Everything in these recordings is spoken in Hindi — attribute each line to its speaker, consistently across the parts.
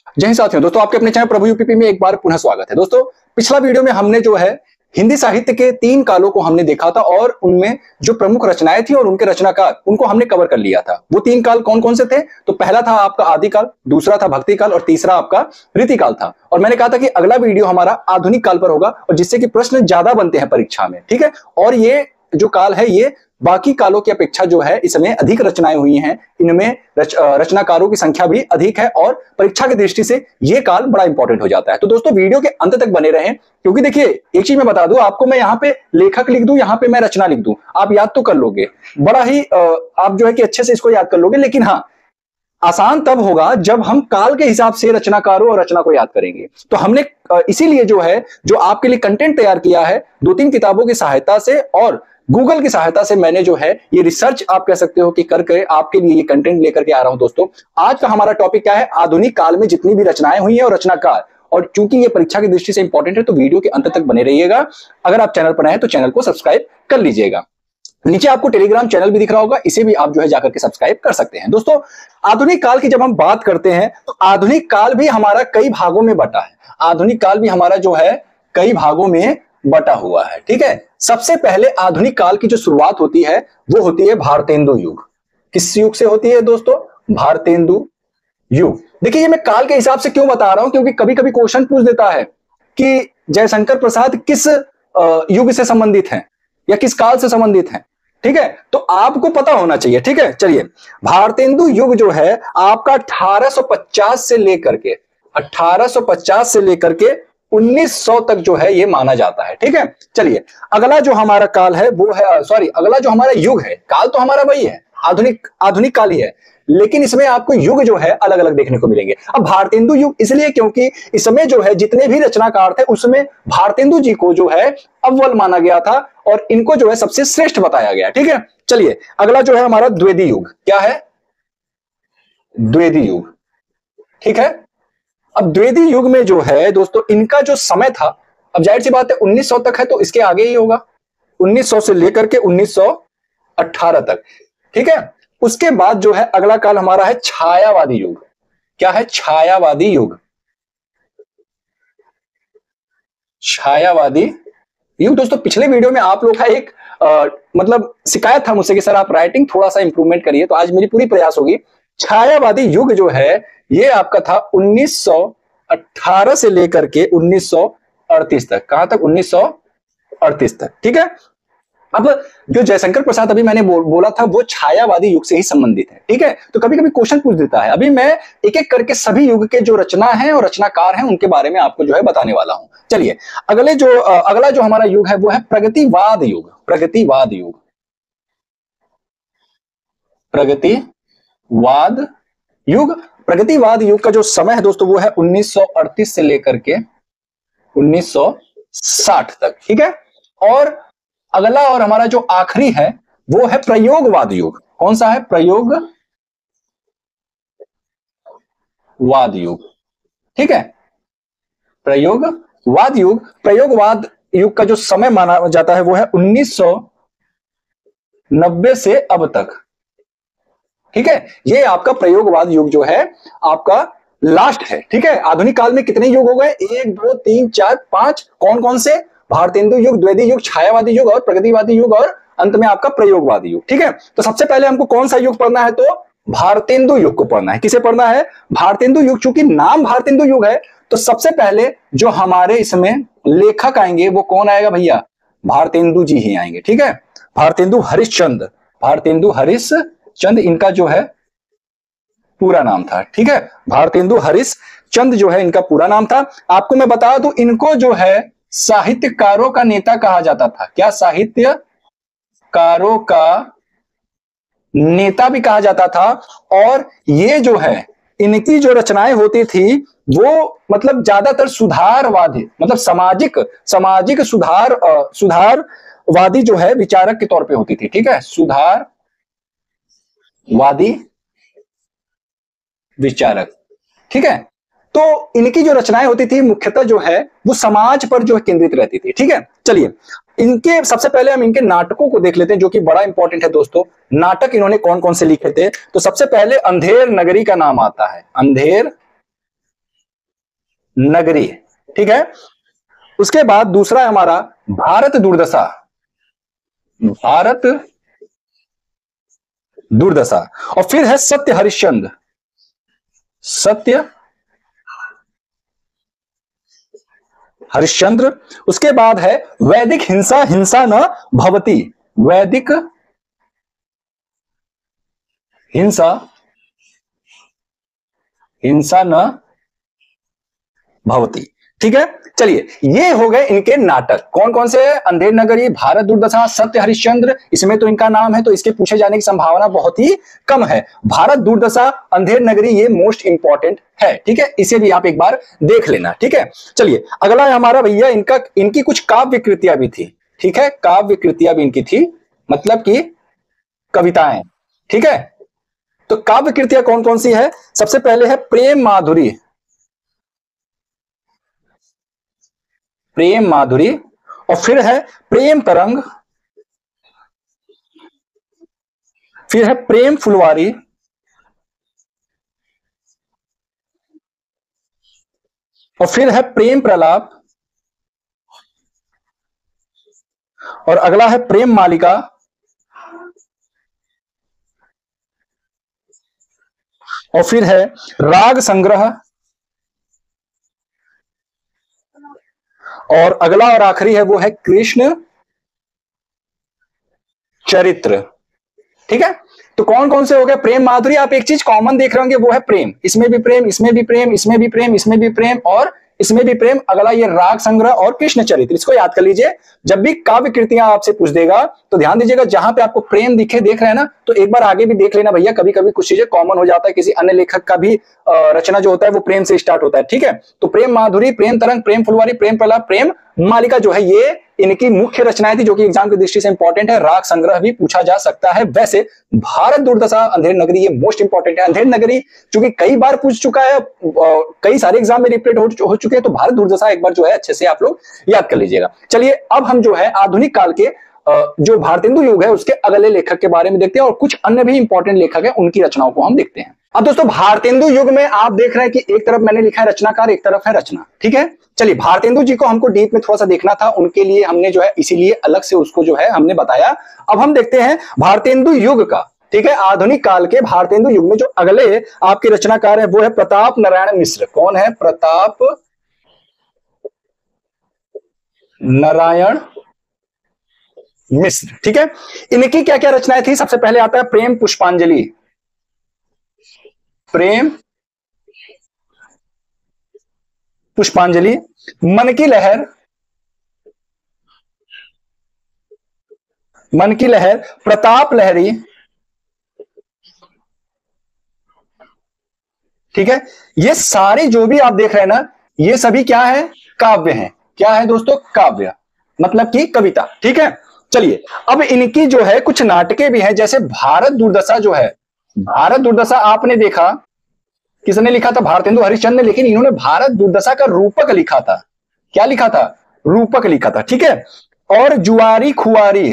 Speaker 1: जय हिंद साथियों। दोस्तों आपके अपने चैनल प्रभु यूपीपी में एक बार पुनः स्वागत है। दोस्तों पिछला वीडियो में हमने जो है हिंदी साहित्य के 3 कालों को हमने देखा था और उनमें जो प्रमुख रचनाएं थी और उनके रचनाकार उनको हमने कवर कर लिया था। वो 3 काल कौन कौन से थे? तो पहला था आपका आदिकाल, दूसरा था भक्ति काल और तीसरा आपका रीतिकाल था। और मैंने कहा था कि अगला वीडियो हमारा आधुनिक काल पर होगा और जिससे कि प्रश्न ज्यादा बनते हैं परीक्षा में, ठीक है। और ये जो काल है ये बाकी कालों की अपेक्षा जो है इसमें अधिक रचनाएं हुई हैं, इनमें रचनाकारों की संख्या भी अधिक है और परीक्षा की दृष्टि से ये काल बड़ा इंपॉर्टेंट हो जाता है। तो दोस्तों वीडियो के अंत तक बने रहें, क्योंकि देखिए एक चीज मैं बता दूं आपको, मैं यहाँ पे लेखक लिख दूं, यहाँ पे मैं रचना लिख दूं, आप याद तो कर लोगे, बड़ा ही आप जो है कि अच्छे से इसको याद कर लोगे। लेकिन हाँ, आसान तब होगा जब हम काल के हिसाब से रचनाकारों और रचना को याद करेंगे। तो हमने इसीलिए जो है जो आपके लिए कंटेंट तैयार किया है 2-3 किताबों की सहायता से और गूगल की सहायता से मैंने जो है ये रिसर्च आप कह सकते हो कि करके आपके लिए ये कंटेंट लेकर के आ रहा हूं। दोस्तों आज का हमारा टॉपिक क्या है? आधुनिक काल में जितनी भी रचनाएं हुई हैं और रचनाकार। और चूंकि ये परीक्षा की दृष्टि से इंपॉर्टेंट है तो वीडियो के अंत तक बने रहिएगा। अगर आप चैनल पर नए हैं तो चैनल को सब्सक्राइब कर लीजिएगा। नीचे आपको टेलीग्राम चैनल भी दिख रहा होगा, इसे भी आप जो है जाकर के सब्सक्राइब कर सकते हैं। दोस्तों आधुनिक काल की जब हम बात करते हैं तो आधुनिक काल भी हमारा कई भागों में बटा है। आधुनिक काल भी हमारा जो है कई भागों में बटा हुआ है, ठीक है। सबसे पहले आधुनिक काल की जो शुरुआत होती है वो होती है भारतेंदु युग। किस युग से होती है दोस्तों? भारतेंदु युग। देखिए ये मैं काल के हिसाब से क्यों बता रहा हूं, क्योंकि कभी कभी क्वेश्चन पूछ देता है कि जयशंकर प्रसाद किस युग से संबंधित हैं या किस काल से संबंधित हैं, ठीक है। तो आपको पता होना चाहिए, ठीक है। चलिए भारतेंदु युग जो है आपका 1850 से लेकर के 1900 तक जो है ये माना जाता है, ठीक है। चलिए अगला जो हमारा काल है वो है अगला जो हमारा युग है, काल तो हमारा वही है, आधुनिक काल ही है, लेकिन इसमें आपको युग जो है अलग अलग देखने को मिलेंगे। अब भारतेंदु युग इसलिए क्योंकि इसमें जो है जितने भी रचनाकार थे उसमें भारतेंदु जी को जो है अव्वल माना गया था और इनको जो है सबसे श्रेष्ठ बताया गया, ठीक है। चलिए अगला जो है हमारा द्विवेदी युग। क्या है? द्विवेदी युग, ठीक है। अब द्विवेदी युग में जो है दोस्तों इनका जो समय था, अब जाहिर सी बात है 1900 तक है तो इसके आगे ही होगा, 1900 से लेकर के 1918 तक, ठीक है। उसके बाद जो है अगला काल हमारा है छायावादी युग। क्या है? छायावादी युग। छायावादी युग दोस्तों पिछले वीडियो में आप लोग का एक मतलब शिकायत था मुझसे कि सर आप राइटिंग थोड़ा सा इंप्रूवमेंट करिए, तो आज मेरी पूरी प्रयास होगी। छायावादी युग जो है ये आपका था 1918 से लेकर के 1938 तक। कहां तक? 1938 तक, ठीक है। अब जो जयशंकर प्रसाद अभी मैंने बोला था वो छायावादी युग से ही संबंधित है, ठीक है। तो कभी कभी क्वेश्चन पूछ देता है, अभी मैं एक एक करके सभी युग के जो रचना है और रचनाकार हैं उनके बारे में आपको जो है बताने वाला हूं। चलिए अगला जो हमारा युग है वो है प्रगतिवाद युग। प्रगतिवाद युग, प्रगतिवाद युग। प्रगतिवाद युग का जो समय है दोस्तों वो है 1938 से लेकर के 1960 तक, ठीक है। और अगला और हमारा जो आखिरी है वो है प्रयोगवाद युग। कौन सा है? प्रयोगवाद युग, ठीक है। प्रयोगवाद युग का जो समय माना जाता है वो है 1990 से अब तक, ठीक है। ये आपका प्रयोगवाद युग जो है आपका लास्ट है, ठीक है। आधुनिक काल में कितने युग हो गए? 1 2 3 4 5। कौन कौन से? भारतेंदु युग, द्विवेदी युग, छायावादी युग और प्रगतिवादी युग और अंत में आपका प्रयोगवादी युग, ठीक है। तो सबसे पहले हमको कौन सा युग पढ़ना है? तो भारतेंदु युग को पढ़ना है। किसे पढ़ना है? भारतेंदु युग। चूंकि नाम भारतेंदु युग है तो सबसे पहले जो हमारे इसमें लेखक आएंगे वो कौन आएगा भैया? भारतेंदु जी ही आएंगे, ठीक है। भारतेंदु हरिश्चंद्र इनका जो है पूरा नाम था, ठीक है। भारतेंदु हरिश्चंद्र जो है इनका पूरा नाम था। आपको मैं बता दूं इनको जो है साहित्यकारों का नेता कहा जाता था। क्या? साहित्यकारों का नेता भी कहा जाता था। और ये जो है इनकी जो रचनाएं होती थी वो मतलब ज्यादातर सुधारवादी, मतलब सामाजिक सुधारवादी जो है विचारक के तौर पे होती थी, ठीक है। सुधारवादी विचारक, ठीक है। तो इनकी जो रचनाएं होती थी मुख्यतः जो है वो समाज पर जो है केंद्रित रहती थी, ठीक है। चलिए इनके सबसे पहले हम इनके नाटकों को देख लेते हैं जो कि बड़ा इंपॉर्टेंट है दोस्तों। नाटक इन्होंने कौन कौन से लिखे थे? तो सबसे पहले अंधेर नगरी का नाम आता है। अंधेर नगरी। ठीक है, उसके बाद दूसरा है हमारा भारत दुर्दशा। भारत दुर्दशा। और फिर है सत्य हरिश्चंद्र। सत्य हरिश्चंद्र। उसके बाद है वैदिक हिंसा, हिंसा न भवती। वैदिक हिंसा, हिंसा न भवती। ठीक है, चलिए ये हो गए इनके नाटक। कौन कौन से? अंधेर नगरी, भारत दुर्दशा, सत्य हरिश्चंद्र। इसमें तो इनका नाम है तो इसके पूछे जाने की संभावना बहुत ही कम है। भारत दुर्दशा, अंधेर नगरी, ये मोस्ट इंपॉर्टेंट है। ठीक है, इसे भी आप एक बार देख लेना। ठीक है, चलिए अगला है हमारा भैया, इनकी कुछ काव्य कृतियां भी थी। ठीक है, काव्य कृतियां भी इनकी थी, मतलब कि कविताएं। ठीक है, तो काव्य कृतियां कौन कौन सी है? सबसे पहले है प्रेम माधुरी। प्रेम माधुरी। और फिर है प्रेम तरंग। फिर है प्रेम फुलवारी। और फिर है प्रेम प्रलाप। और अगला है प्रेम मालिका। और फिर है राग संग्रह। और अगला और आखिरी है वो है कृष्ण चरित्र। ठीक है, तो कौन कौन से हो गए? प्रेम माधुरी। आप एक चीज कॉमन देख रहे होंगे, वो है प्रेम। इसमें भी प्रेम, इसमें भी प्रेम, इसमें भी प्रेम, इसमें भी प्रेम और इसमें भी प्रेम। अगला ये राग संग्रह और कृष्ण चरित्र, इसको याद कर लीजिए। जब भी काव्य कृतियां आपसे पूछ देगा तो ध्यान दीजिएगा, जहां पे आपको प्रेम दिखे, देख रहे हैं ना, तो एक बार आगे भी देख लेना भैया। कभी कभी कुछ चीजें कॉमन हो जाता है, किसी अन्य लेखक का भी रचना जो होता है वो प्रेम से स्टार्ट होता है। ठीक है, तो प्रेम माधुरी, प्रेम तरंग, प्रेम फुलवारी, प्रेम प्रलाप, प्रेम मालिका जो है, ये इनकी मुख्य रचनाएं थी, जो कि एग्जाम की दृष्टि से इंपॉर्टेंट है। राग संग्रह भी पूछा जा सकता है। वैसे भारत दुर्दशा, अंधेर नगरी, ये मोस्ट इंपॉर्टेंट है। अंधेर नगरी चूंकि कई बार पूछ चुका है, कई सारे एग्जाम में रिपीट हो चुके हैं, तो भारत दुर्दशा एक बार जो है अच्छे से आप लोग याद कर लीजिएगा। चलिए अब हम जो है आधुनिक काल के जो भारतेंदु युग है उसके अगले लेखक के बारे में देखते हैं, और कुछ अन्य भी इंपॉर्टेंट लेखक है उनकी रचनाओं को हम देखते हैं। अब दोस्तों भारतेंदु युग में आप देख रहे हैं कि एक तरफ मैंने लिखा है रचनाकार, एक तरफ है रचना। ठीक है, चलिए भारतेंदु जी को हमको डीप में थोड़ा सा देखना था, उनके लिए हमने जो है इसीलिए अलग से उसको जो है हमने बताया। अब हम देखते हैं भारतेंदु युग का। ठीक है, आधुनिक काल के भारतेंदु युग में जो अगले आपके रचनाकार है वो है प्रताप नारायण मिश्र। कौन है? प्रताप नारायण मिश्र। ठीक है, इनकी क्या क्या रचनाएं थी? सबसे पहले आता है प्रेम पुष्पांजलि। प्रेम पुष्पांजलि, मन की लहर, मन की लहर, प्रताप लहरी। ठीक है, ये सारे जो भी आप देख रहे हैं ना, ये सभी क्या है? काव्य हैं। क्या है दोस्तों? काव्य, मतलब कि कविता। ठीक है, चलिए अब इनकी जो है कुछ नाटकें भी हैं, जैसे भारत दुर्दशा जो है। भारत दुर्दशा आपने देखा किसने लिखा था? भारतेंदु हरिश्चंद्र ने, लेकिन इन्होंने भारत दुर्दशा का रूपक लिखा था। क्या लिखा था? रूपक लिखा था। ठीक है, और जुआरी खुआरी,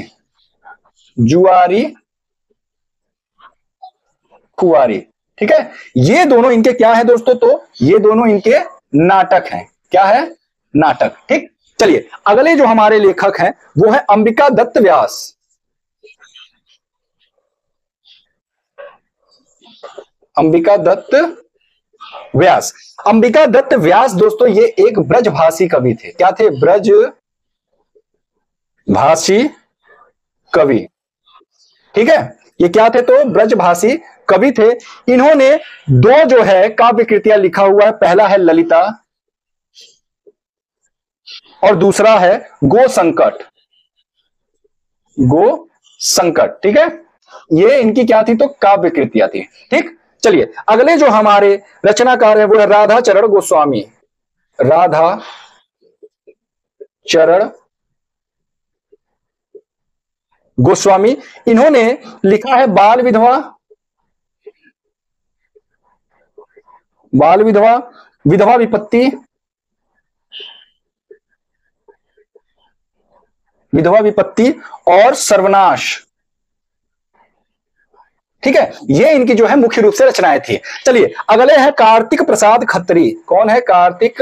Speaker 1: जुआरी खुआरी। ठीक है, ये दोनों इनके क्या है दोस्तों? तो ये दोनों इनके नाटक हैं। क्या है? नाटक। ठीक, चलिए अगले जो हमारे लेखक हैं वो है अंबिका दत्त व्यास। अंबिका दत्त व्यास। अंबिका दत्त व्यास दोस्तों ये एक ब्रजभाषी कवि थे। क्या थे? ब्रज भाषी कवि। ठीक है, ये क्या थे? तो ब्रजभाषी कवि थे। इन्होंने दो जो है काव्य कृतियां लिखा हुआ है। पहला है ललिता और दूसरा है गो संकट। गो संकट। ठीक है, ये इनकी क्या थी? तो काव्य कृतियां थी। ठीक, चलिए अगले जो हमारे रचनाकार है वो है राधा चरण गोस्वामी। राधा चरण गोस्वामी। इन्होंने लिखा है बाल विधवा, बाल विधवा, विधवा विपत्ति, विधवा विपत्ति और सर्वनाश। ठीक है, ये इनकी जो है मुख्य रूप से रचनाएं थी। चलिए अगले हैं कार्तिक प्रसाद खत्री। कौन है? कार्तिक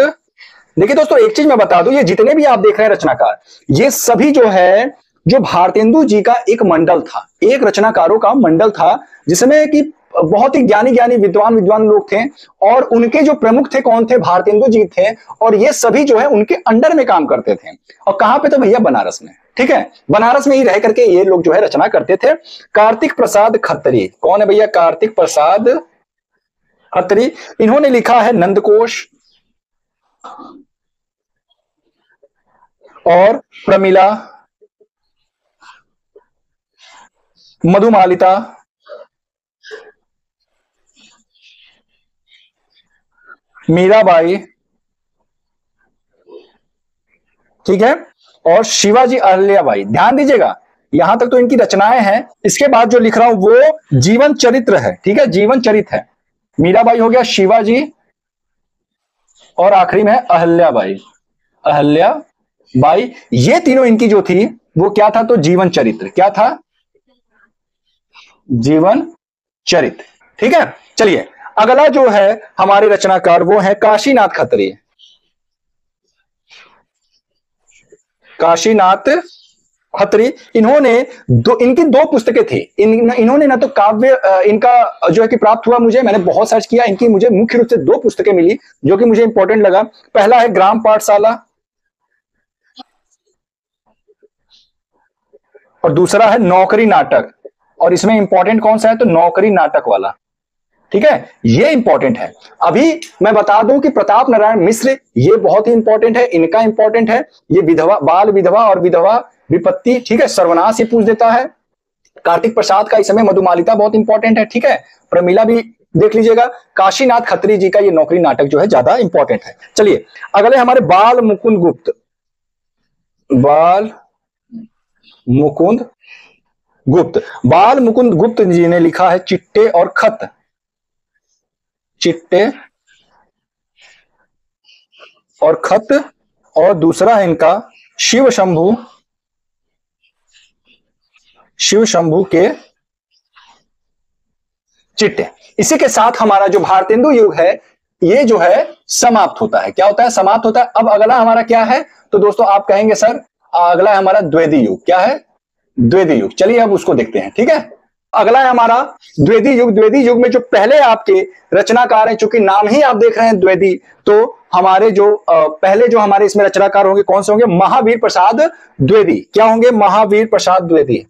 Speaker 1: देखिए दोस्तों, एक चीज मैं बता दूं, ये जितने भी आप देख रहे हैं रचनाकार, ये सभी जो है, जो भारतेंदु जी का एक मंडल था, एक रचनाकारों का मंडल था, जिसमें कि बहुत ही ज्ञानी ज्ञानी विद्वान विद्वान लोग थे, और उनके जो प्रमुख थे कौन थे? भारतेंदु जी थे, और ये सभी जो है उनके अंडर में काम करते थे। और कहां पे? तो भैया बनारस में। ठीक है, बनारस में ही रह करके ये लोग जो है रचना करते थे। कार्तिक प्रसाद खत्री, कौन है भैया? कार्तिक प्रसाद खत्री। इन्होंने लिखा है नंदकोश और प्रमिला, मधुमालिता, मीराबाई, ठीक है, और शिवाजी अहल्याबाई। ध्यान दीजिएगा, यहां तक तो इनकी रचनाएं हैं। इसके बाद जो लिख रहा हूं वो जीवन चरित्र है। ठीक है, जीवन चरित्र है। मीराबाई हो गया, शिवाजी, और आखिरी में है अहल्याबाई। अहल्याबाई, ये तीनों इनकी जो थी वो क्या था? तो जीवन चरित्र। क्या था? जीवन चरित्र। ठीक है, चलिए अगला जो है हमारे रचनाकार वो है काशीनाथ खत्री। काशीनाथ खत्री, इन्होंने इनकी दो पुस्तकें थी। इन्होंने ना तो काव्य इनका जो है कि प्राप्त हुआ मुझे, मैंने बहुत सर्च किया, इनकी मुझे मुख्य रूप से दो पुस्तकें मिली जो कि मुझे इंपॉर्टेंट लगा। पहला है ग्राम पाठशाला, और दूसरा है नौकरी नाटक। और इसमें इंपॉर्टेंट कौन सा है? तो नौकरी नाटक वाला। ठीक है, ये इंपॉर्टेंट है। अभी मैं बता दूं कि प्रताप नारायण मिश्र, ये बहुत ही इंपॉर्टेंट है, इनका इंपॉर्टेंट है। ये विधवा, बाल विधवा और विधवा विपत्ति, ठीक है, सर्वनाश ही पूछ देता है। कार्तिक प्रसाद का इस समय मधुमालिता बहुत इंपॉर्टेंट है। ठीक है, प्रमिला भी देख लीजिएगा। काशीनाथ खत्री जी का ये नौकरी नाटक जो है ज्यादा इंपॉर्टेंट है। चलिए अगले हमारे बाल मुकुंद गुप्त। बाल मुकुंद गुप्त, बाल मुकुंद गुप्त जी ने लिखा है चिट्टे और खत। चिट्टे और खत, और दूसरा है इनका शिव शंभु, शिव शंभु के चिट्टे। इसी के साथ हमारा जो भारतेंदु युग है ये जो है समाप्त होता है। क्या होता है? समाप्त होता है। अब अगला हमारा क्या है? तो दोस्तों आप कहेंगे सर अगला है हमारा द्विवेदी युग। क्या है? द्विवेदी युग। चलिए अब उसको देखते हैं। ठीक है, अगला है हमारा द्विवेदी युग। द्विवेदी युग में जो पहले आपके रचनाकार हैं, चूंकि नाम ही आप देख रहे हैं द्विवेदी, तो हमारे जो पहले जो हमारे इसमें रचनाकार होंगे कौन से होंगे? महावीर प्रसाद द्विवेदी। क्या होंगे? महावीर प्रसाद द्विवेदी।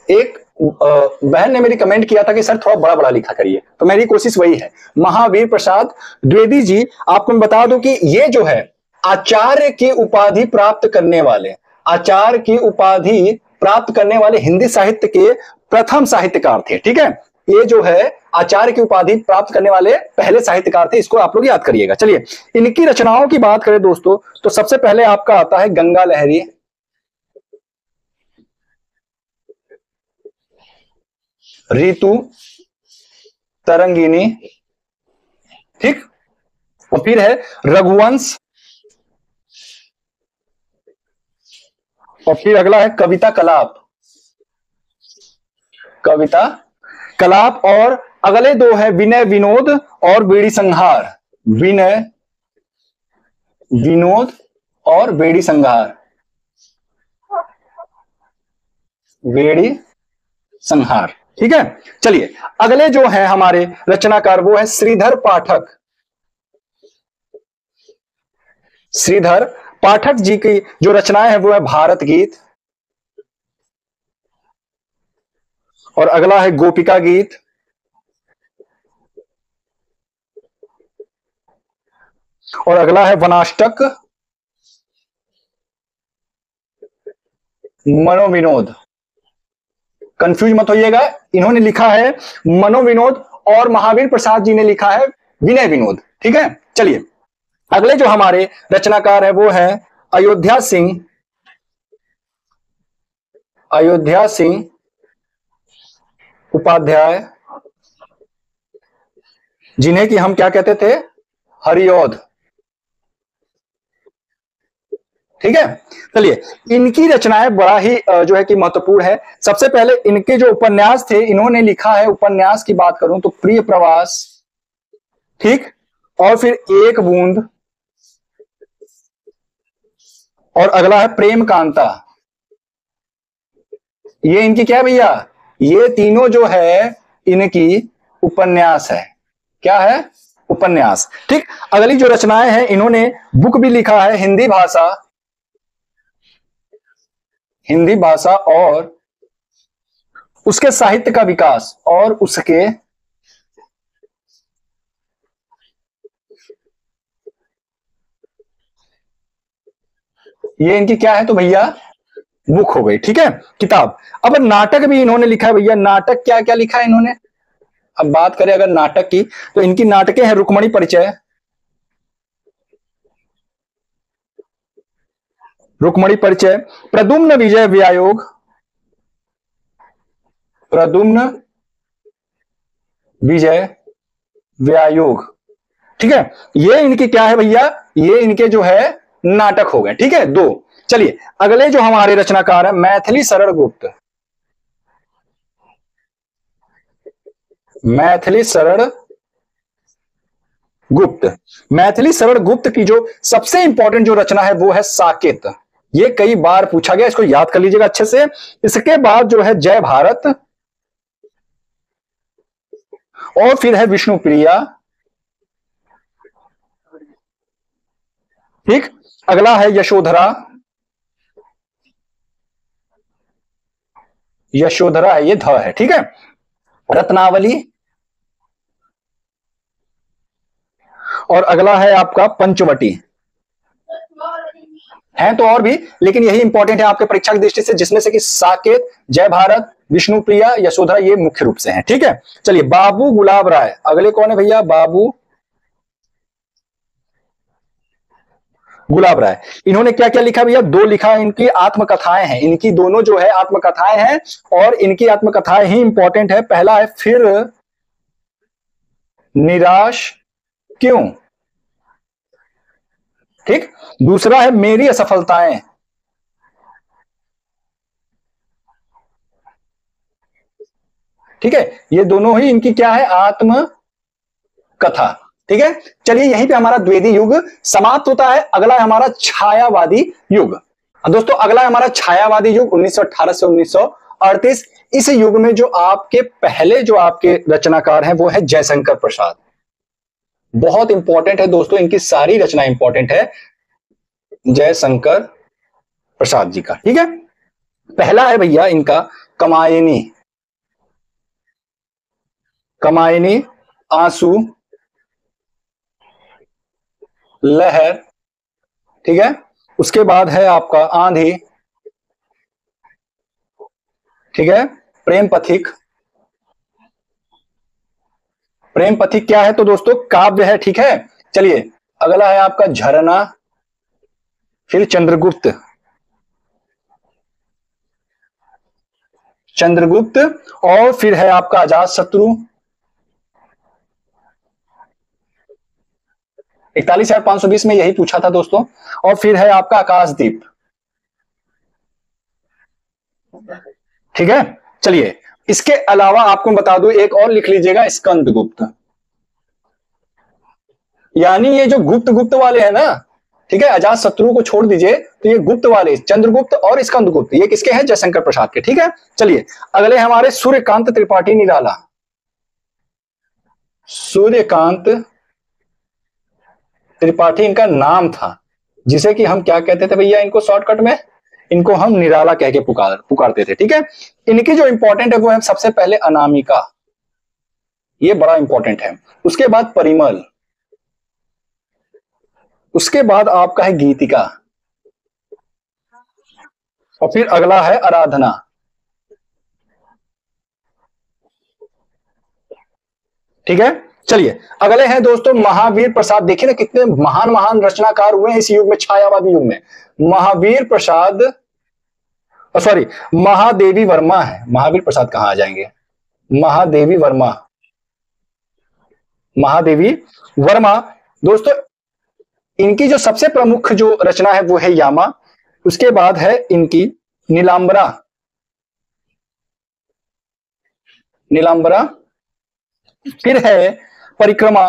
Speaker 1: एक बहन ने मेरी कमेंट किया था कि सर थोड़ा बड़ा बड़ा लिखा करिए, तो मेरी कोशिश वही है। महावीर प्रसाद द्विवेदी जी, आपको मैं बता दूं कि ये जो है आचार्य की उपाधि प्राप्त करने वाले, आचार्य की उपाधि प्राप्त करने वाले हिंदी साहित्य के प्रथम साहित्यकार थे। ठीक है, ये जो है आचार्य की उपाधि प्राप्त करने वाले पहले साहित्यकार थे, इसको आप लोग याद करिएगा। चलिए इनकी रचनाओं की बात करें दोस्तों, तो सबसे पहले आपका आता है गंगा लहरी, ऋतु तरंगिनी, ठीक, और फिर है रघुवंश, और फिर अगला है कविता कलाप, कविता कलाप, और अगले दो है विनय विनोद और बेड़ी संहार। विनय विनोद और बेड़ी संहार, बेड़ी संहार। ठीक है, चलिए अगले जो है हमारे रचनाकार वो है श्रीधर पाठक। श्रीधर पाठक जी की जो रचनाएं हैं वो है भारत गीत, और अगला है गोपिका गीत, और अगला है वनाष्टक, मनोविनोद। कंफ्यूज मत होइएगा, इन्होंने लिखा है मनोविनोद और महावीर प्रसाद जी ने लिखा है विनय विनोद। ठीक है, चलिए अगले जो हमारे रचनाकार है वो है अयोध्या सिंह, अयोध्या सिंह उपाध्याय, जिन्हें कि हम क्या कहते थे? हरिऔध। ठीक है। चलिए, इनकी रचनाएं बड़ा ही जो है कि महत्वपूर्ण है। सबसे पहले इनके जो उपन्यास थे, इन्होंने लिखा है, उपन्यास की बात करूं तो प्रिय प्रवास, ठीक, और फिर एक बूंद, और अगला है प्रेम कांता। ये इनकी क्या है भैया, ये तीनों जो है इनकी उपन्यास है। क्या है, उपन्यास। ठीक, अगली जो रचनाएं हैं, इन्होंने बुक भी लिखा है, हिंदी भाषा और उसके साहित्य का विकास, और उसके ये इनकी क्या है तो भैया बुक हो गई। ठीक है, किताब। अब नाटक भी इन्होंने लिखा है भैया। नाटक क्या क्या लिखा है इन्होंने, अब बात करें अगर नाटक की, तो इनकी नाटकें हैं रुक्मणी परिचय, प्रद्युम्न विजय व्यायोग, प्रद्युम्न विजय व्यायोग। ठीक है, ये इनकी क्या है भैया, ये इनके जो है नाटक हो गए। ठीक है, दो। चलिए, अगले जो हमारे रचनाकार है मैथिली शरण गुप्त, मैथिली शरण गुप्त। मैथिली शरण गुप्त की जो सबसे इंपॉर्टेंट जो रचना है वो है साकेत। ये कई बार पूछा गया, इसको याद कर लीजिएगा अच्छे से। इसके बाद जो है जय भारत, और फिर है विष्णु प्रिया। ठीक, अगला है यशोधरा, यशोधरा है, ये ध है। ठीक है, रत्नावली, और अगला है आपका पंचवटी। हैं तो और भी, लेकिन यही इंपॉर्टेंट है आपके परीक्षा की दृष्टि से, जिसमें से कि साकेत, जय भारत, विष्णु प्रिया, यशोधरा, ये मुख्य रूप से हैं। ठीक है, चलिए, बाबू गुलाब राय, अगले कौन है भैया, बाबू गुलाब राय। इन्होंने क्या क्या लिखा भैया, दो लिखा है, इनकी आत्मकथाएं हैं, इनकी दोनों जो है आत्मकथाएं हैं, और इनकी आत्मकथाएं ही इंपॉर्टेंट है। पहला है फिर निराश क्यों, ठीक, दूसरा है मेरी असफलताएं। ठीक है, ये दोनों ही इनकी क्या है, आत्म कथा। ठीक है, चलिए, यहीं पे हमारा द्विवेदी युग समाप्त होता है। अगला है हमारा छायावादी युग। दोस्तों, अगला है हमारा छायावादी युग 1918 से 1938। इस युग में जो आपके पहले जो आपके रचनाकार हैं वो है जयशंकर प्रसाद। बहुत इंपॉर्टेंट है दोस्तों, इनकी सारी रचना इंपॉर्टेंट है, जयशंकर प्रसाद जी का। ठीक है, पहला है भैया इनका कमायनी, कमायनी, आंसू, लहर। ठीक है, उसके बाद है आपका आंधी। ठीक है, प्रेम पथिक, प्रेम पथिक क्या है तो दोस्तों काव्य है। ठीक है, चलिए, अगला है आपका झरना, फिर चंद्रगुप्त, चंद्रगुप्त, और फिर है आपका अजात शत्रु, 41,520 में यही पूछा था दोस्तों, और फिर है आपका आकाशदीप। ठीक है, चलिए, इसके अलावा आपको बता दूं, एक और लिख लीजिएगा, स्कंदगुप्त। यानी ये जो गुप्त गुप्त वाले हैं ना, ठीक है, अजात शत्रु को छोड़ दीजिए, तो ये गुप्त वाले चंद्रगुप्त और स्कंदगुप्त, ये किसके हैं, जयशंकर प्रसाद के। ठीक है, चलिए, अगले हमारे सूर्यकांत त्रिपाठी निराला, सूर्यकांत त्रिपाठी इनका नाम था, जिसे कि हम क्या कहते थे भैया, इनको शॉर्टकट में, इनको हम निराला कह के पुकारते थे। ठीक है, इनकी जो इंपॉर्टेंट है वो है सबसे पहले अनामिका, ये बड़ा इंपॉर्टेंट है। उसके बाद परिमल, उसके बाद आपका है गीतिका, और फिर अगला है आराधना। ठीक है, चलिए, अगले हैं दोस्तों महावीर प्रसाद। देखिए ना कितने महान महान रचनाकार हुए हैं इस युग में, छायावादी युग में। महावीर प्रसाद, सॉरी, महादेवी वर्मा है। महावीर प्रसाद कहां आ जाएंगे, महादेवी वर्मा, महादेवी वर्मा। दोस्तों, इनकी जो सबसे प्रमुख जो रचना है वो है यामा, उसके बाद है इनकी नीलांबरा, नीलांबरा, फिर है परिक्रमा,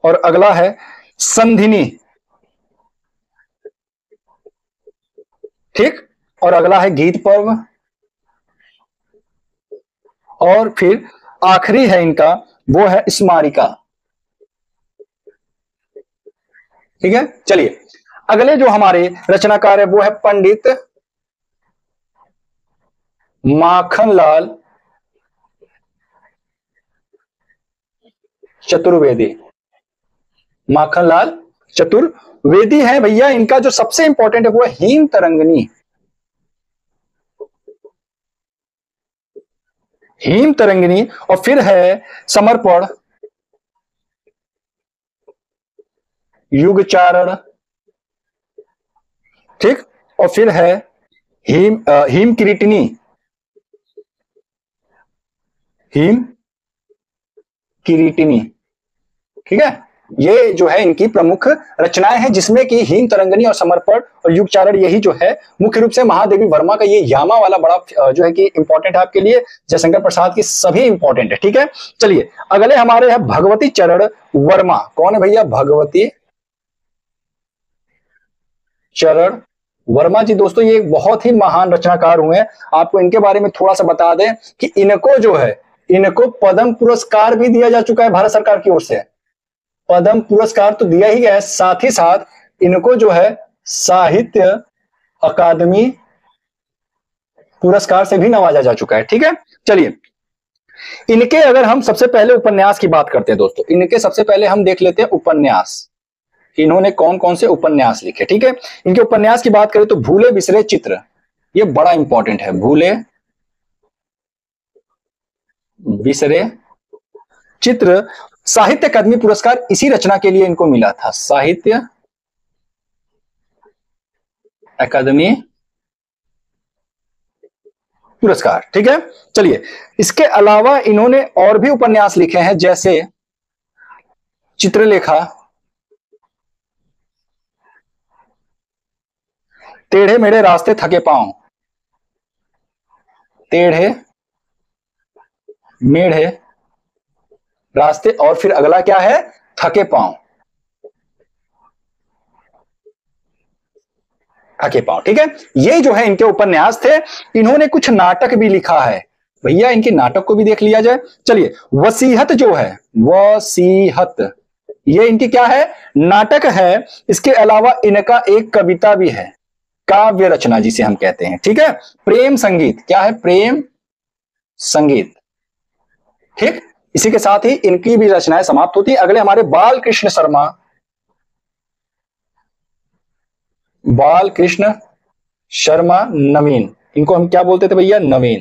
Speaker 1: और अगला है संधिनी, ठीक, और अगला है गीत पर्व, और फिर आखिरी है इनका वो है स्मारिका। ठीक है, चलिए अगले जो हमारे रचनाकार है वो है पंडित माखनलाल चतुर्वेदी। माखनलाल चतुर्वेदी है भैया, इनका जो सबसे इंपॉर्टेंट है वो है हीम तरंगिणी, हीम तरंगिणी, और फिर है समर्पण, युगचारण, ठीक, और फिर है हीम किरीटिनी, हीम किरीटिनी। ठीक है, ये जो है इनकी प्रमुख रचनाएं हैं, जिसमें कि हीम तरंगिणी और समर्पण और युगचारण, यही जो है मुख्य रूप से महादेवी वर्मा का ये यामा वाला बड़ा जो है कि इंपॉर्टेंट है आपके लिए। जयशंकर प्रसाद की सभी इंपॉर्टेंट है। ठीक है, चलिए अगले हमारे है भगवती चरण वर्मा। कौन है भैया? भगवती चरण वर्मा जी। दोस्तों ये एक बहुत ही महान रचनाकार हुए हैं। आपको इनके बारे में थोड़ा सा बता दें कि इनको जो है, इनको पद्म पुरस्कार भी दिया जा चुका है भारत सरकार की ओर से। पद्म पुरस्कार तो दिया ही गया है, साथ ही साथ इनको जो है साहित्य अकादमी पुरस्कार से भी नवाजा जा चुका है। ठीक है, चलिए इनके अगर हम सबसे पहले उपन्यास की बात करते हैं दोस्तों, इनके सबसे पहले हम देख लेते हैं उपन्यास, इन्होंने कौन कौन से उपन्यास लिखे। ठीक है, इनके उपन्यास की बात करें तो भूले बिसरे चित्र, ये बड़ा इंपॉर्टेंट है। भूले बिसरे चित्र, साहित्य अकादमी पुरस्कार इसी रचना के लिए इनको मिला था, साहित्य अकादमी पुरस्कार। ठीक है, चलिए इसके अलावा इन्होंने और भी उपन्यास लिखे हैं, जैसे चित्रलेखा, टेढ़े मेढ़े रास्ते थके पांव, टेढ़े मेढ़े रास्ते, और फिर अगला क्या है? थके पांव, थके पांव। ठीक है, ये जो है इनके उपन्यास थे। इन्होंने कुछ नाटक भी लिखा है भैया, इनके नाटक को भी देख लिया जाए। चलिए वसीहत जो है, वसीहत, ये इनकी क्या है? नाटक है। इसके अलावा इनका एक कविता भी है, काव्य रचना जिसे हम कहते हैं। ठीक है, प्रेम संगीत, क्या है? प्रेम संगीत। ठीक, इसी के साथ ही इनकी भी रचनाएं समाप्त होती हैं। अगले हमारे बाल कृष्ण शर्मा, बाल कृष्ण शर्मा नवीन, इनको हम क्या बोलते थे भैया? नवीन,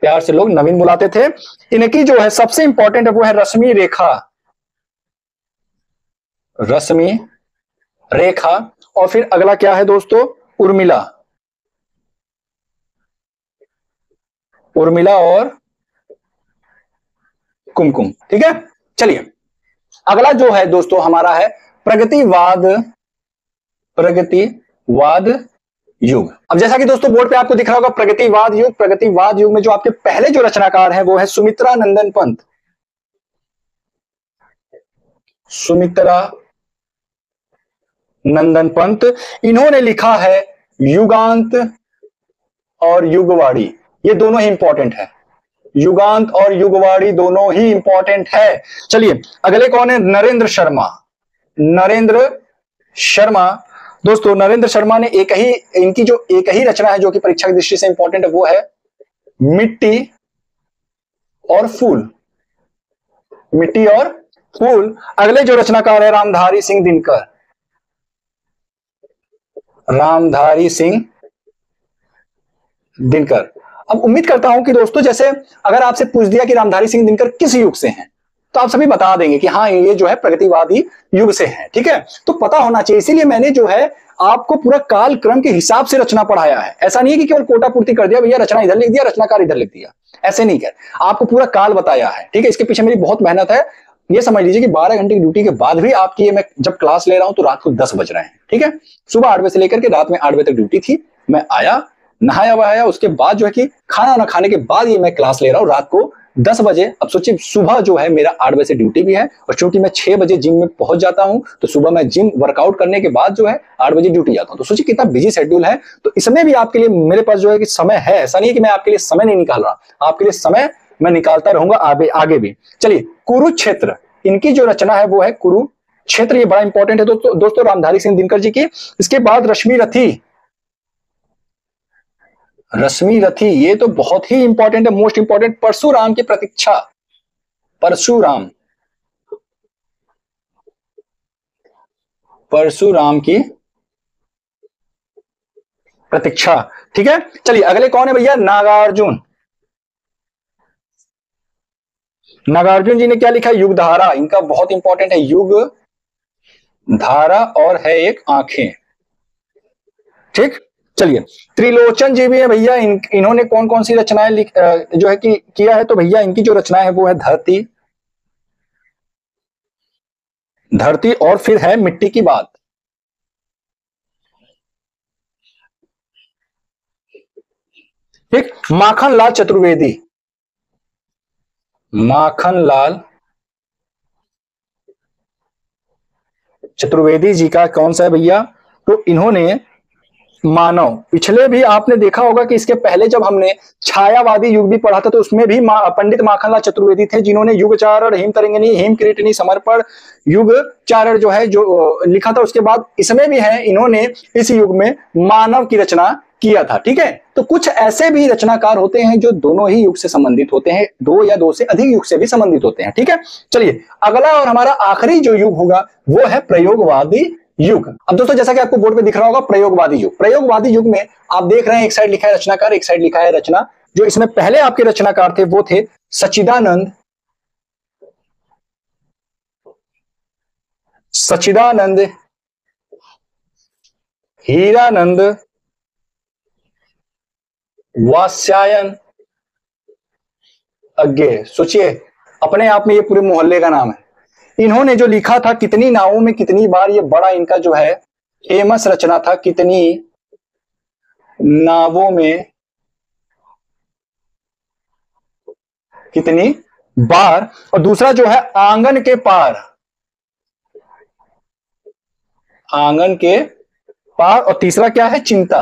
Speaker 1: प्यार से लोग नवीन बुलाते थे। इनकी जो है सबसे इंपॉर्टेंट है वो है रश्मि रेखा, रश्मि रेखा, और फिर अगला क्या है दोस्तों? उर्मिला, उर्मिला और कुमकुम। ठीक है, चलिए अगला जो है दोस्तों हमारा है प्रगतिवाद, प्रगतिवाद युग। अब जैसा कि दोस्तों बोर्ड पे आपको दिख रहा होगा प्रगतिवाद युग, प्रगतिवाद युग में जो आपके पहले जो रचनाकार हैं वो है सुमित्रा नंदन पंत, सुमित्रा नंदन पंत। इन्होंने लिखा है युगांत और युगवाणी, ये दोनों ही इंपॉर्टेंट है, युगांत और युगवाणी दोनों ही इंपॉर्टेंट है। चलिए अगले कौन है? नरेंद्र शर्मा, नरेंद्र शर्मा। दोस्तों नरेंद्र शर्मा ने इनकी जो एक ही रचना है जो कि परीक्षा की दृष्टि से इंपॉर्टेंट है वो है मिट्टी और फूल, मिट्टी और फूल। अगले जो रचनाकार है रामधारी सिंह दिनकर, रामधारी सिंह दिनकर। अब उम्मीद करता हूं कि दोस्तों जैसे अगर आपसे पूछ दिया कि रामधारी सिंह दिनकर किस युग से हैं, तो आप सभी बता देंगे कि हाँ ये जो है प्रगतिवादी युग से है। ठीक है, तो पता होना चाहिए, इसीलिए मैंने जो है आपको पूरा काल क्रम के हिसाब से रचना पढ़ाया है। ऐसा नहीं है कि केवल कोटा पूर्ति कर दिया, भैया रचना इधर लिख दिया, रचनाकार इधर लिख दिया, ऐसे नहीं कर, आपको पूरा काल बताया है। ठीक है, इसके पीछे मेरी बहुत मेहनत है। ये समझ लीजिए कि 12 घंटे की ड्यूटी के बाद भी आपकी ये मैं जब क्लास ले रहा हूं तो रात को 10 बज रहे हैं, ठीक है। सुबह 8 बजे से लेकर के रात में 8 बजे तक ड्यूटी थी। मैं आया, नहाया वहाया, उसके बाद जो है कि खाना ना खाने के बाद ये मैं क्लास ले रहा हूं रात को 10 बजे। अब सोचिए सुबह जो है मेरा 8 बजे से ड्यूटी भी है, और चूंकि मैं 6 बजे जिम में पहुंच जाता हूं, तो सुबह मैं जिम वर्कआउट करने के बाद जो है 8 बजे ड्यूटी जाता हूं। तो सोचिए कितना बिजी शेड्यूल है। तो इसमें भी आपके लिए मेरे पास जो है कि समय है, ऐसा नहीं है कि मैं आपके लिए समय नहीं निकाल रहा, आपके लिए समय मैं निकालता रहूंगा आगे भी। चलिए, कुरुक्षेत्र, इनकी जो रचना है वो है कुरुक्षेत्र। ये बड़ा इंपॉर्टेंट है दोस्तों रामधारी सिंह दिनकर जी की। इसके बाद रश्मि रथी, रश्मि रथी ये तो बहुत ही इंपॉर्टेंट है, मोस्ट इंपॉर्टेंट। परशुराम की प्रतीक्षा, परशुराम, परशुराम की प्रतीक्षा, ठीक है। चलिए अगले कौन है भैया, नागार्जुन। नागार्जुन जी ने क्या लिखा है, युग धारा, इनका बहुत इंपॉर्टेंट है, युग धारा, और है एक आंखें, ठीक। चलिए, त्रिलोचन जी भी है भैया, इन्होंने कौन कौन सी रचनाएं जो है कि किया है, तो भैया इनकी जो रचना है वो है धरती, धरती, और फिर है मिट्टी की बात। ठीक, माखन लाल चतुर्वेदी, माखन लाल चतुर्वेदी जी का कौन सा है भैया, तो इन्होंने मानव, पिछले भी आपने देखा होगा कि इसके पहले जब हमने छायावादी युग भी पढ़ा था तो उसमें भी पंडित माखनलाल चतुर्वेदी थे, जिन्होंने युगचारण, हिम तरंगिणी, हिम किरीटिनी, समर्पण, युगचारण जो है जो लिखा था। उसके बाद इसमें भी है, इन्होंने इस युग में मानव की रचना किया था, ठीक है। तो कुछ ऐसे भी रचनाकार होते हैं जो दोनों ही युग से संबंधित होते हैं, दो या दो से अधिक युग से भी संबंधित होते हैं, ठीक है। चलिए अगला और हमारा आखिरी जो युग होगा वो है प्रयोगवादी युग। अब दोस्तों जैसा कि आपको बोर्ड पे दिख रहा होगा प्रयोगवादी युग, प्रयोगवादी युग में आप देख रहे हैं एक साइड लिखा है रचनाकार, एक साइड लिखा है रचना। जो इसमें पहले आपके रचनाकार थे वो थे सच्चिदानंद, सच्चिदानंद, हीरानंद, वात्स्यायन, अज्ञेय। सोचिए अपने आप में ये पूरे मोहल्ले का नाम है। इन्होंने जो लिखा था कितनी नावों में कितनी बार, ये बड़ा इनका जो है फेमस रचना था, कितनी नावों में कितनी बार, और दूसरा जो है आंगन के पार, आंगन के पार, और तीसरा क्या है, चिंता।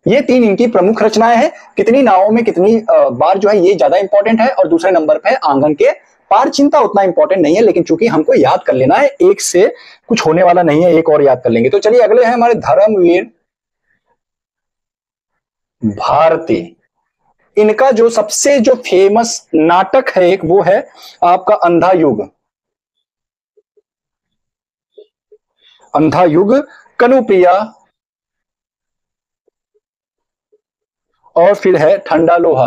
Speaker 1: ये तीन इनकी प्रमुख रचनाएं हैं। कितनी नावों में कितनी बार जो है ये ज्यादा इंपॉर्टेंट है, और दूसरे नंबर पे आंगन के पार। चिंता उतना इंपॉर्टेंट नहीं है, लेकिन चूंकि हमको याद कर लेना है, एक से कुछ होने वाला नहीं है, एक और याद कर लेंगे। तो चलिए अगले हैं हमारे धर्मवीर भारती। इनका जो सबसे जो फेमस नाटक है एक, वो है आपका अंधा युग, अंधा युग, कनुप्रिया, और फिर है ठंडा लोहा।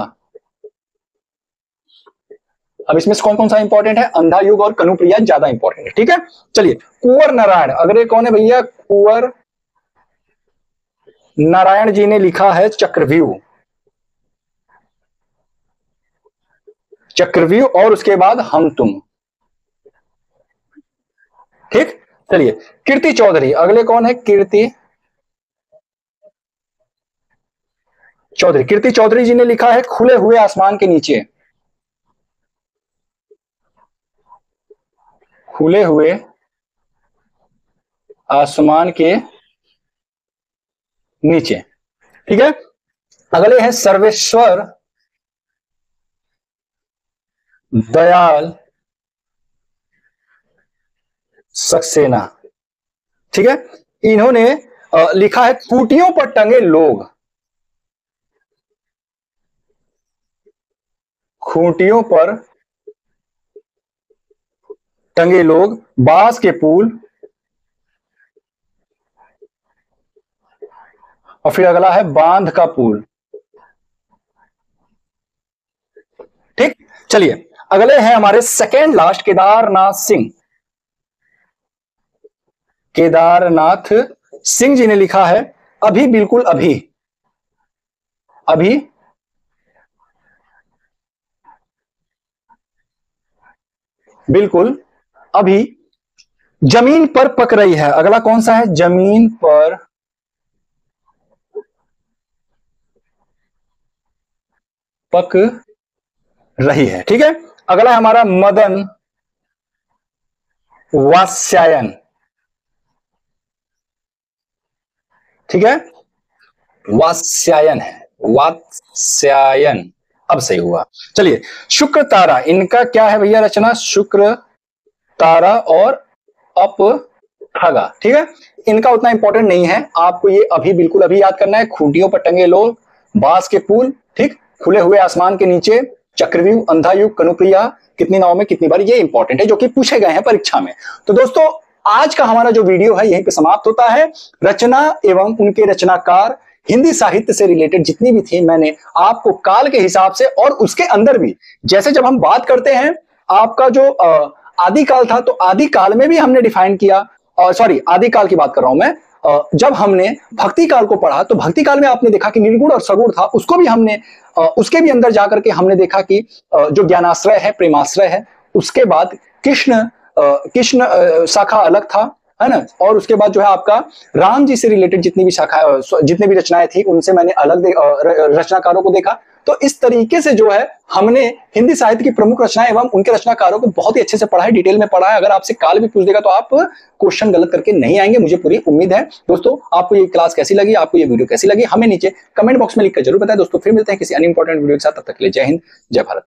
Speaker 1: अब इसमें से कौन कौन सा इंपॉर्टेंट है, अंधा युग और कनुप्रिया ज्यादा इंपॉर्टेंट है, ठीक है। चलिए कुंवर नारायण, अगले कौन है भैया, कुंवर नारायण जी ने लिखा है चक्रव्यूह, चक्रव्यूह, और उसके बाद हम तुम, ठीक। चलिए कीर्ति चौधरी, अगले कौन है, कीर्ति चौधरी, कीर्ति चौधरी जी ने लिखा है खुले हुए आसमान के नीचे, खुले हुए आसमान के नीचे, ठीक है। अगले हैं सर्वेश्वर दयाल सक्सेना, ठीक है। इन्होंने लिखा है खूंटियों पर टंगे लोग, खूंटियों पर टंगे लोग, बांस के पुल, और फिर अगला है बांध का पुल, ठीक। चलिए अगले हैं हमारे सेकेंड लास्ट केदारनाथ सिंह, केदारनाथ सिंह जी ने लिखा है अभी बिल्कुल अभी, अभी बिल्कुल अभी जमीन पर पक रही है। अगला कौन सा है? जमीन पर पक रही है। ठीक है, अगला है हमारा मदन वात्स्यायन। ठीक है, वात्स्यायन है, वात्स्यायन। अब सही हुआ। चलिए, शुक्र तारा, इनका क्या है भैया रचना? शुक्र तारा और अपठगा। ठीक है, इनका उतना इंपॉर्टेंट नहीं है, आपको ये अभी बिल्कुल अभी याद करना है। खूंटियों पर टंगे लोग, बांस के पुल, ठीक, खुले हुए आसमान के नीचे, चक्रव्यूह, अंधायुग, कनुप्रिया, कितनी नाव में कितनी बार, ये इंपॉर्टेंट है जो कि पूछे गए हैं परीक्षा में। तो दोस्तों, आज का हमारा जो वीडियो है यहीं पे समाप्त होता है। रचना एवं उनके रचनाकार, हिंदी साहित्य से रिलेटेड जितनी भी थी, मैंने आपको काल के हिसाब से और उसके अंदर भी, जैसे जब हम बात करते हैं आपका जो आदिकाल था, तो आदिकाल में भी हमने डिफाइन किया, सॉरी आदिकाल की बात कर रहा हूं मैं। जब हमने भक्ति काल को पढ़ा तो भक्ति काल में आपने देखा कि निर्गुण और सगुण था, उसको भी हमने उसके भी अंदर जाकर के हमने देखा कि जो ज्ञानाश्रय है, प्रेमाश्रय है। उसके बाद कृष्ण शाखा अलग था, है ना। और उसके बाद जो है आपका राम जी से रिलेटेड जितनी भी शाखा, जितनी भी रचनाएं थी, उनसे मैंने अलग रचनाकारों को देखा। तो इस तरीके से जो है हमने हिंदी साहित्य की प्रमुख रचनाएं एवं उनके रचनाकारों को बहुत ही अच्छे से पढ़ा है, डिटेल में पढ़ा है। अगर आपसे काल भी पूछ देगा तो आप क्वेश्चन गलत करके नहीं आएंगे, मुझे पूरी उम्मीद है। दोस्तों, आपको ये क्लास कैसी लगी, आपको ये वीडियो कैसी लगी, हमें नीचे कमेंट बॉक्स में लिखकर जरूर बताएं। दोस्तों, फिर मिलते हैं किसी अन्य इंपॉर्टेंट वीडियो के साथ। तब तक के लिए जय हिंद, जय भारत।